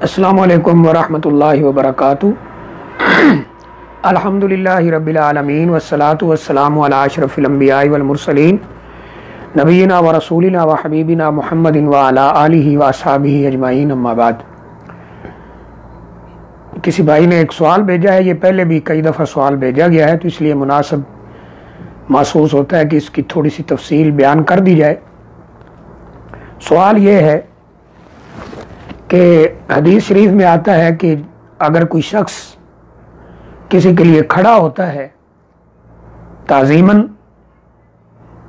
अस्सलामु अलैकुम वरहमतुल्लाहि वबरकातुहू। अल्हम्दुलिल्लाहि रब्बिल आलमीन वस्सलातु वस्सलामु अला अशरफिल अंबियाइ वल मुरसलीन नबीना व रसूलिना व हबीबिना मुहम्मदिन व अला आलिहि व अस्हाबिहि अजमाइन, अम्मा बाद। किसी भाई ने एक सवाल भेजा है, ये पहले भी कई दफ़ा सवाल भेजा गया है, तो इसलिए मुनासिब महसूस होता है कि इसकी थोड़ी सी तफसील बयान कर दी जाए। सवाल ये है कि हदीस शरीफ में आता है कि अगर कोई शख्स किसी के लिए खड़ा होता है ताज़ीमन,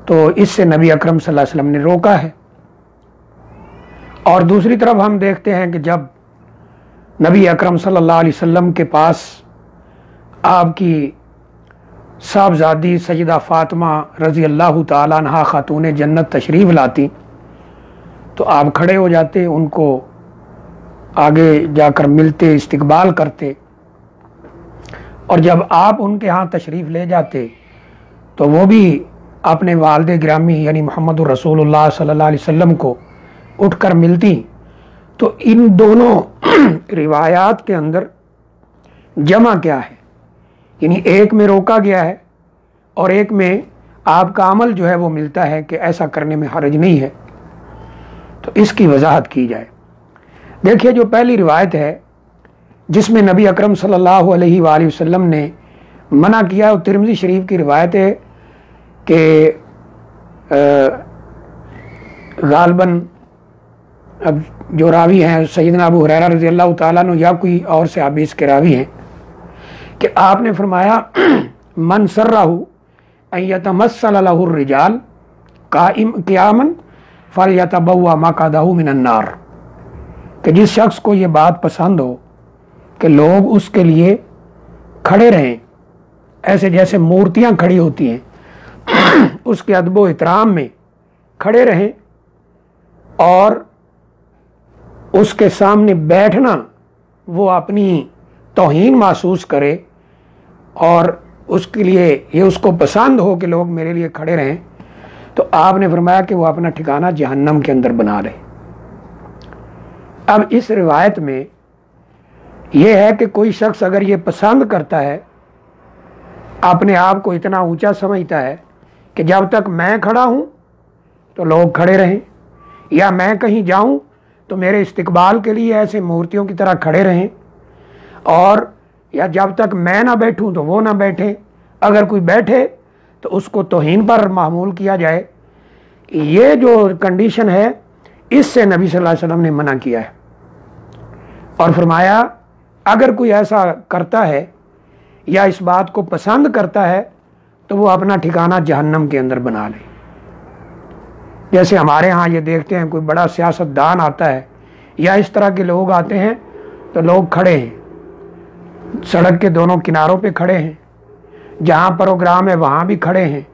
तो इससे नबी अकरम सल्लल्लाहु अलैहि वसल्लम ने रोका है। और दूसरी तरफ हम देखते हैं कि जब नबी अकरम सल्लल्लाहु अलैहि वसल्लम के पास आपकी साहबजादी सैयदा फातिमा रज़ी अल्लाह ताला अन्हा खातून जन्नत तशरीफ़ लाती तो आप खड़े हो जाते, उनको आगे जाकर मिलते, इस्तकबाल करते, और जब आप उनके यहाँ तशरीफ़ ले जाते तो वो भी अपने वालिद गिरामी यानी मोहम्मद रसूलुल्लाह सल्लल्लाहु अलैहि वसल्लम को उठकर मिलती। तो इन दोनों रिवायात के अंदर जमा क्या है, यानी एक में रोका गया है और एक में आपका अमल जो है वो मिलता है कि ऐसा करने में हर्ज नहीं है, तो इसकी वजाहत की जाए। देखिए, जो पहली रिवायत है जिसमें नबी अकरम सल्लल्लाहु अलैहि वसल्लम ने मना किया, वो तिरमिज़ी शरीफ की रिवायत है कि गालबन अब जो रावी हैं सैयदना अबू हुरैरा रज़ी अल्लाह ताला अन्हु या कोई और सहाबी इसके रावी हैं कि आपने फरमाया मन सर्रहु अन यतमस्सल लहु रिजाल क़ियामन फलयतबव्वा मक़अदहु मिनन नार, कि जिस शख्स को ये बात पसंद हो कि लोग उसके लिए खड़े रहें, ऐसे जैसे मूर्तियां खड़ी होती हैं उसके अदब एहतराम में खड़े रहें, और उसके सामने बैठना वो अपनी तौहीन महसूस करे और उसके लिए ये उसको पसंद हो कि लोग मेरे लिए खड़े रहें, तो आपने फरमाया कि वो अपना ठिकाना जहन्नम के अंदर बना ले। अब इस रिवायत में यह है कि कोई शख्स अगर ये पसंद करता है, अपने आप को इतना ऊंचा समझता है कि जब तक मैं खड़ा हूं तो लोग खड़े रहें, या मैं कहीं जाऊं तो मेरे इस्तकबाल के लिए ऐसे मूर्तियों की तरह खड़े रहें, और या जब तक मैं ना बैठूं तो वो ना बैठे, अगर कोई बैठे तो उसको तौहीन पर मामूल किया जाए। ये जो कंडीशन है इससे नबी सल्लल्लाहु अलैहि वसल्लम ने मना किया है, और फरमाया अगर कोई ऐसा करता है या इस बात को पसंद करता है तो वो अपना ठिकाना जहन्नम के अंदर बना ले। जैसे हमारे यहाँ ये देखते हैं, कोई बड़ा सियासतदान आता है या इस तरह के लोग आते हैं तो लोग खड़े हैं, सड़क के दोनों किनारों पे खड़े हैं, जहाँ प्रोग्राम है वहाँ भी खड़े हैं,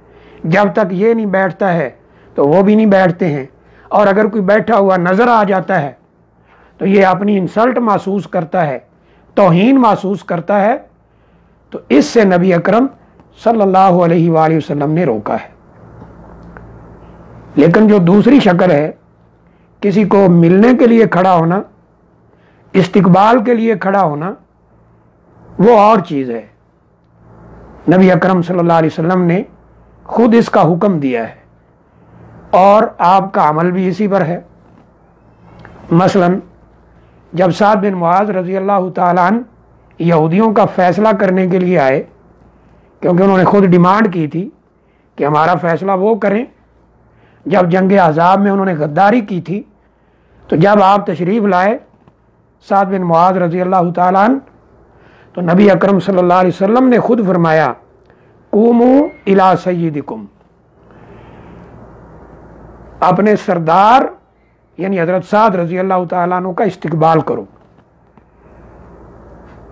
जब तक ये नहीं बैठता है तो वो भी नहीं बैठते हैं, और अगर कोई बैठा हुआ नज़र आ जाता है तो ये अपनी इंसल्ट महसूस करता है, तौहीन महसूस करता है। तो इससे नबी अकरम सल्लल्लाहु अलैहि वसल्लम ने रोका है। लेकिन जो दूसरी शक्ल है, किसी को मिलने के लिए खड़ा होना, इस्तकबाल के लिए खड़ा होना, वो और चीज़ है। नबी अकरम सल्लल्लाहु अलैहि वसल्लम ने खुद इसका हुक्म दिया है और आपका अमल भी इसी पर है। मसलन जब साद बिन मुआज़ रज़ी अल्लाह ताला अन्हु यहूदियों का फ़ैसला करने के लिए आए, क्योंकि उन्होंने खुद डिमांड की थी कि हमारा फ़ैसला वो करें, जब जंग अहज़ाब में उन्होंने गद्दारी की थी, तो जब आप तशरीफ़ लाए साद बिन मुआज़ रज़ी अल्लाह ताला अन्हु, तो नबी अकरम सल्लल्लाहु अलैहि वसल्लम ने खुद फरमाया कुमू इला सय्यिदिकुम, अपने सरदार यानी हज़रत साद रज़ी अल्लाह ताला अन्हु का इस्तकबाल करो।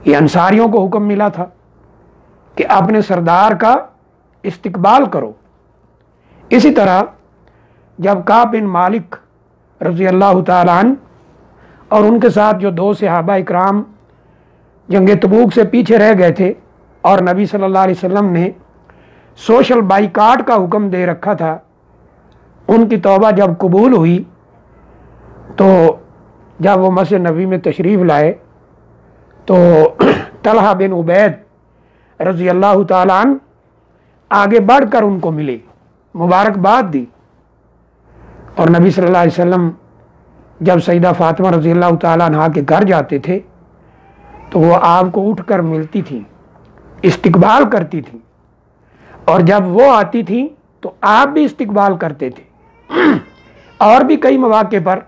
ये अंसारियों को हुक्म मिला था कि अपने सरदार का इस्तकबाल करो। इसी तरह जब काब बिन मालिक रज़ी अल्लाह ताला अन्हु और उनके साथ जो दो सहाबा इकराम जंग तबूक से पीछे रह गए थे और नबी सल्लल्लाहु अलैहि वसल्लम ने सोशल बाइकाट का हुक्म दे रखा था, उनकी तौबा जब कबूल हुई तो جب وہ مسجد نبوی میں تشریف لائے تو طلحہ بن عبید رضی اللہ تعالیٰ عنہ آگے بڑھ کر ان کو ملے، مبارکباد دی، اور نبی صلی اللہ علیہ وسلم جب سیدہ فاطمہ رضی اللہ تعالیٰ عنہ کے گھر جاتے تھے تو وہ آپ کو اٹھ کر ملتی تھی، استقبال کرتی تھی، اور جب وہ آتی تھی تو آپ بھی استقبال کرتے تھے۔ اور بھی کئی مواقع پر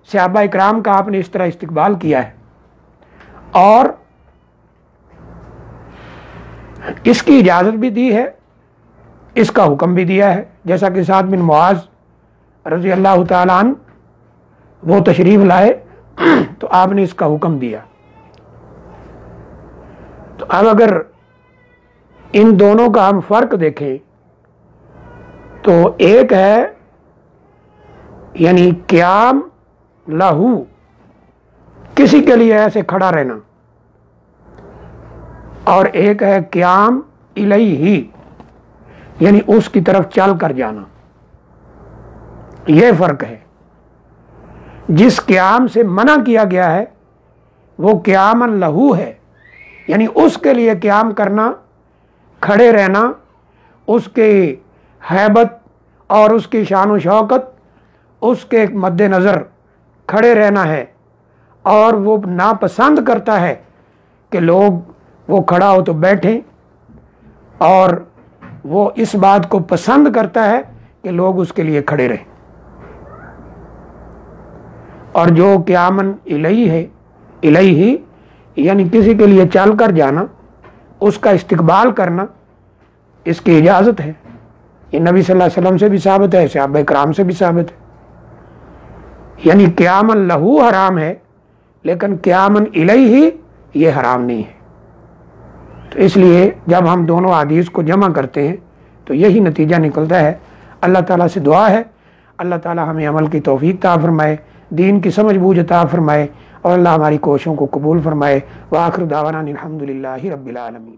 صحابہ اکرام کا آپ نے اس طرح استقبال کیا ہے، اور اس کی اجازت بھی دی ہے، اس کا حکم بھی دیا ہے، جیسا کہ سعد بن معاذ رضی اللہ تعالیٰ عنہ وہ تشریف لائے تو آپ نے اس کا حکم دیا۔ تو اب اگر ان دونوں کا ہم فرق دیکھیں تو ایک ہے یعنی قیام لہو، کسی کے لیے ایسے کھڑا رہنا، اور ایک ہے قیام الیہ یعنی اس کی طرف چل کر جانا۔ یہ فرق ہے۔ جس قیام سے منع کیا گیا ہے وہ قیام لہو ہے، یعنی اس کے لیے قیام کرنا، کھڑے رہنا، اس کی ہیبت اور اس کی شان و شوکت، اس کے مد نظر کھڑے رہنا ہے، اور وہ ناپسند کرتا ہے کہ لوگ وہ کھڑا ہو تو بیٹھیں، اور وہ اس بات کو پسند کرتا ہے کہ لوگ اس کے لیے کھڑے رہیں۔ اور جو قیامن الیہ ہے، الیہ یعنی کسی کے لیے چل کر جانا، اس کا استقبال کرنا، اس کی اجازت ہے۔ یہ نبی صلی اللہ علیہ وسلم سے بھی ثابت ہے، صحابہ کرام سے بھی ثابت ہے۔ یعنی قیامن لہو حرام ہے، لیکن قیامن الیہ یہ حرام نہیں ہے۔ تو اس لیے جب ہم دونوں حدیث کو جمع کرتے ہیں تو یہی نتیجہ نکلتا ہے۔ اللہ تعالیٰ سے دعا ہے اللہ تعالیٰ ہمیں عمل کی توفیق عطا فرمائے، دین کی سمجھ بوجھ عطا فرمائے، اور اللہ ہماری کوششوں کو قبول فرمائے۔ وآخر دعوانا الحمدللہ رب العالمین۔